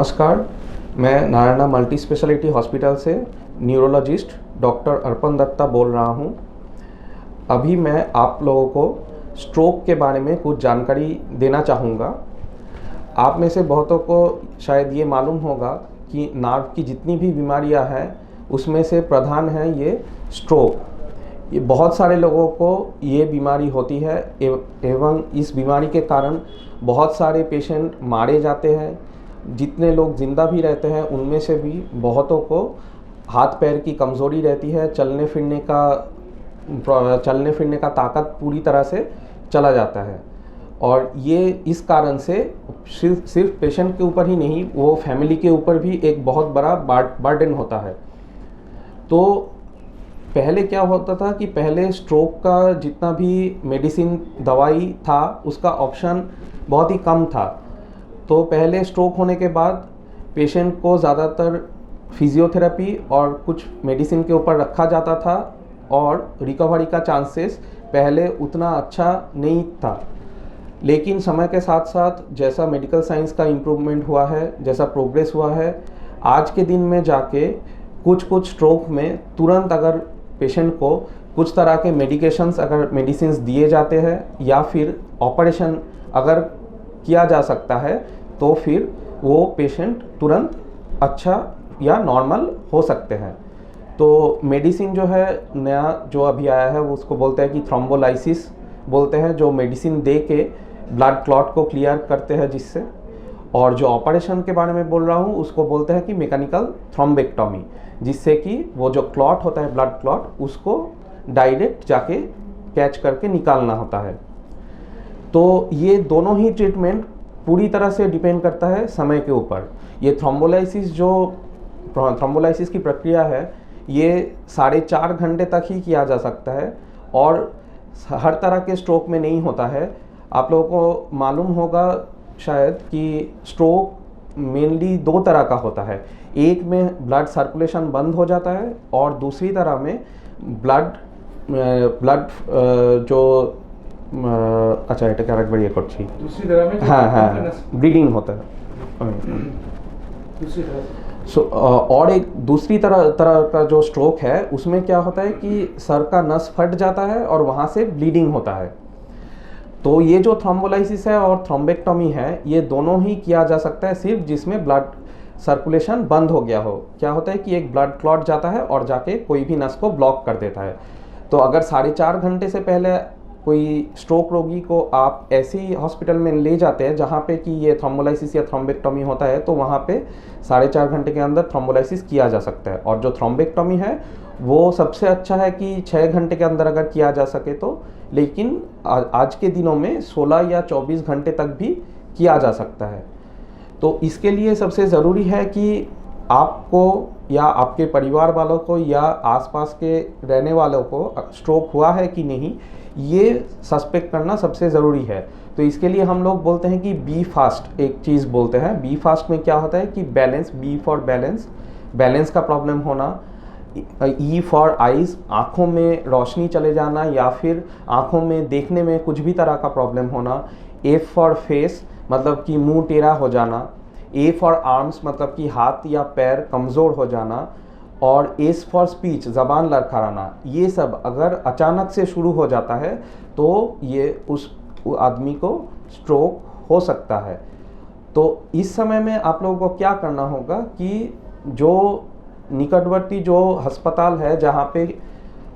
नमस्कार, मैं Narayana multi speciality hospital से न्यूरोलॉजिस्ट डॉक्टर अर्पण दत्ता बोल रहा हूँ। अभी मैं आप लोगों को स्ट्रोक के बारे में कुछ जानकारी देना चाहूँगा। आप में से बहुतों को शायद ये मालूम होगा कि नार्व की जितनी भी बीमारियाँ हैं उसमें से प्रधान है ये स्ट्रोक। ये बहुत सारे लोगों को ये बीमारी होती है एवं इस बीमारी के कारण बहुत सारे पेशेंट मारे जाते हैं। जितने लोग ज़िंदा भी रहते हैं उनमें से भी बहुतों को हाथ पैर की कमज़ोरी रहती है, चलने फिरने का ताकत पूरी तरह से चला जाता है। और ये इस कारण से सिर्फ पेशेंट के ऊपर ही नहीं, वो फैमिली के ऊपर भी एक बहुत बड़ा बर्डन होता है। तो पहले क्या होता था कि पहले स्ट्रोक का जितना भी मेडिसिन दवाई था उसका ऑप्शन बहुत ही कम था। तो पहले स्ट्रोक होने के बाद पेशेंट को ज़्यादातर फिजियोथेरेपी और कुछ मेडिसिन के ऊपर रखा जाता था और रिकवरी का चांसेस पहले उतना अच्छा नहीं था। लेकिन समय के साथ साथ जैसा मेडिकल साइंस का इम्प्रूवमेंट हुआ है, जैसा प्रोग्रेस हुआ है, आज के दिन में जाके कुछ स्ट्रोक में तुरंत अगर पेशेंट को कुछ तरह के मेडिसिन्स दिए जाते हैं या फिर ऑपरेशन अगर किया जा सकता है तो फिर वो पेशेंट तुरंत अच्छा या नॉर्मल हो सकते हैं। तो मेडिसिन जो है नया जो अभी आया है वो उसको बोलते हैं कि थ्रोम्बोलाइसिस बोलते हैं, जो मेडिसिन दे के ब्लड क्लॉट को क्लियर करते हैं जिससे। और जो ऑपरेशन के बारे में बोल रहा हूँ उसको बोलते हैं कि मैकेनिकल थ्रोम्बेक्टोमी, जिससे कि वो जो क्लॉट होता है ब्लड क्लॉट उसको डायरेक्ट जाके कैच करके निकालना होता है। तो ये दोनों ही ट्रीटमेंट पूरी तरह से डिपेंड करता है समय के ऊपर। ये थ्रोम्बोलाइसिस की प्रक्रिया है, ये 4.5 घंटे तक ही किया जा सकता है और हर तरह के स्ट्रोक में नहीं होता है। आप लोगों को मालूम होगा शायद कि स्ट्रोक मेनली 2 तरह का होता है। एक में ब्लड सर्कुलेशन बंद हो जाता है और दूसरी तरह में ब्लड जो अच्छा এটা কি আরেকবার করছি दूसरी तरह में हाँ ब्लीडिंग होता है दूसरी तरह और एक दूसरी तरह का जो स्ट्रोक है उसमें क्या होता है कि सर का नस फट जाता है और वहाँ से ब्लीडिंग होता है। तो ये जो थ्रोम्बोलाइसिस है और थ्रोम्बेक्टोमी है ये दोनों ही किया जा सकता है सिर्फ जिसमें ब्लड सर्कुलेशन बंद हो गया हो। क्या होता है कि एक ब्लड क्लॉट जाता है और जाके कोई भी नस को ब्लॉक कर देता है। तो अगर 4.5 घंटे से पहले कोई स्ट्रोक रोगी को आप ऐसे ही हॉस्पिटल में ले जाते हैं जहाँ पे कि ये थ्रोम्बोलाइसिस या थ्रोम्बेक्टोमी होता है, तो वहाँ पे 4.5 घंटे के अंदर थ्रोम्बोलाइसिस किया जा सकता है। और जो थ्रोम्बेक्टोमी है वो सबसे अच्छा है कि 6 घंटे के अंदर अगर किया जा सके तो, लेकिन आज के दिनों में 16 या 24 घंटे तक भी किया जा सकता है। तो इसके लिए सबसे ज़रूरी है कि आपको या आपके परिवार वालों को या आसपास के रहने वालों को स्ट्रोक हुआ है कि नहीं ये सस्पेक्ट करना सबसे ज़रूरी है। तो इसके लिए हम लोग बोलते हैं कि बी फास्ट एक चीज़ बोलते हैं। बी फास्ट में क्या होता है कि बैलेंस, बी फॉर बैलेंस का प्रॉब्लम होना, ई फॉर आइज़ आँखों में रोशनी चले जाना या फिर आँखों में देखने में कुछ भी तरह का प्रॉब्लम होना, एफ फॉर फेस मतलब कि मुंह टेढ़ा हो जाना, ए फॉर आर्म्स मतलब कि हाथ या पैर कमज़ोर हो जाना, और एस फॉर स्पीच ज़बान लड़खड़ाना। ये सब अगर अचानक से शुरू हो जाता है तो ये उस आदमी को स्ट्रोक हो सकता है। तो इस समय में आप लोगों को क्या करना होगा कि जो निकटवर्ती जो अस्पताल है जहाँ पे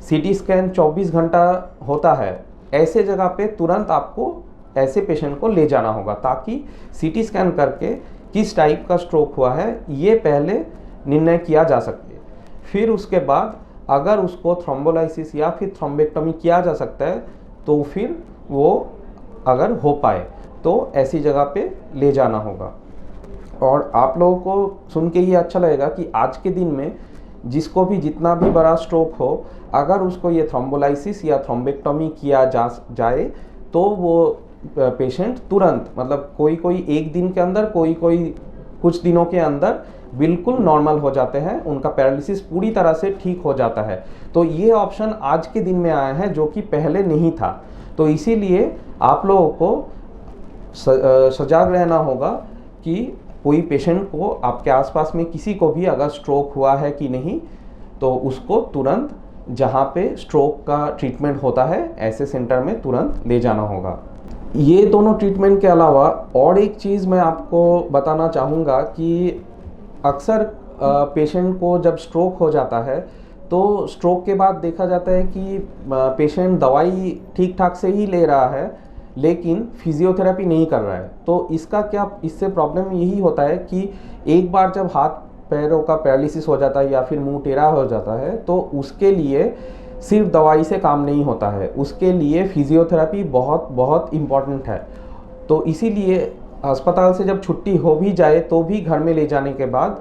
सीटी स्कैन 24 घंटा होता है, ऐसे जगह पे तुरंत आपको ऐसे पेशेंट को ले जाना होगा ताकि सीटी स्कैन करके किस टाइप का स्ट्रोक हुआ है ये पहले निर्णय किया जा सके। फिर उसके बाद अगर उसको थ्रोम्बोलाइसिस या फिर थ्रोम्बेक्टोमी किया जा सकता है तो फिर वो अगर हो पाए तो ऐसी जगह पे ले जाना होगा। और आप लोगों को सुन के ही अच्छा लगेगा कि आज के दिन में जिसको भी जितना भी बड़ा स्ट्रोक हो, अगर उसको ये थ्रोम्बोलाइसिस या थ्रोम्बेक्टोमी किया जाए तो वो पेशेंट तुरंत मतलब कोई एक दिन के अंदर, कोई कुछ दिनों के अंदर बिल्कुल नॉर्मल हो जाते हैं, उनका पैरालिसिस पूरी तरह से ठीक हो जाता है। तो ये ऑप्शन आज के दिन में आया है जो कि पहले नहीं था। तो इसीलिए आप लोगों को सजाग रहना होगा कि कोई पेशेंट को, आपके आसपास में किसी को भी अगर स्ट्रोक हुआ है कि नहीं, तो उसको तुरंत जहाँ पे स्ट्रोक का ट्रीटमेंट होता है ऐसे सेंटर में तुरंत ले जाना होगा। ये दोनों ट्रीटमेंट के अलावा और एक चीज़ मैं आपको बताना चाहूँगा कि अक्सर पेशेंट को जब स्ट्रोक हो जाता है तो स्ट्रोक के बाद देखा जाता है कि पेशेंट दवाई ठीक ठाक से ही ले रहा है लेकिन फिजियोथेरेपी नहीं कर रहा है। तो इससे प्रॉब्लम यही होता है कि एक बार जब हाथ पैरों का पैरालिसिस हो जाता है या फिर मुंह टेढ़ा हो जाता है तो उसके लिए सिर्फ दवाई से काम नहीं होता है, उसके लिए फिजियोथेरेपी बहुत बहुत इम्पॉर्टेंट है। तो इसीलिए अस्पताल से जब छुट्टी हो भी जाए तो भी घर में ले जाने के बाद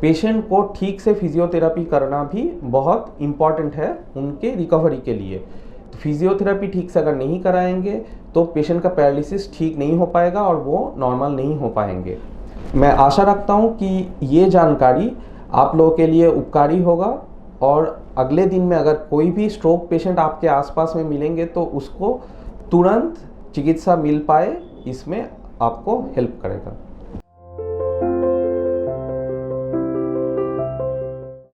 पेशेंट को ठीक से फिजियोथेरेपी करना भी बहुत इम्पॉर्टेंट है उनके रिकवरी के लिए। तो फिजियोथेरेपी ठीक से अगर नहीं कराएंगे तो पेशेंट का पैरालिसिस ठीक नहीं हो पाएगा और वो नॉर्मल नहीं हो पाएंगे। मैं आशा रखता हूँ कि ये जानकारी आप लोगों के लिए उपकारी होगा और अगले दिन में अगर कोई भी स्ट्रोक पेशेंट आपके आसपास में मिलेंगे तो उसको तुरंत चिकित्सा मिल पाए, इसमें आपको हेल्प करेगा।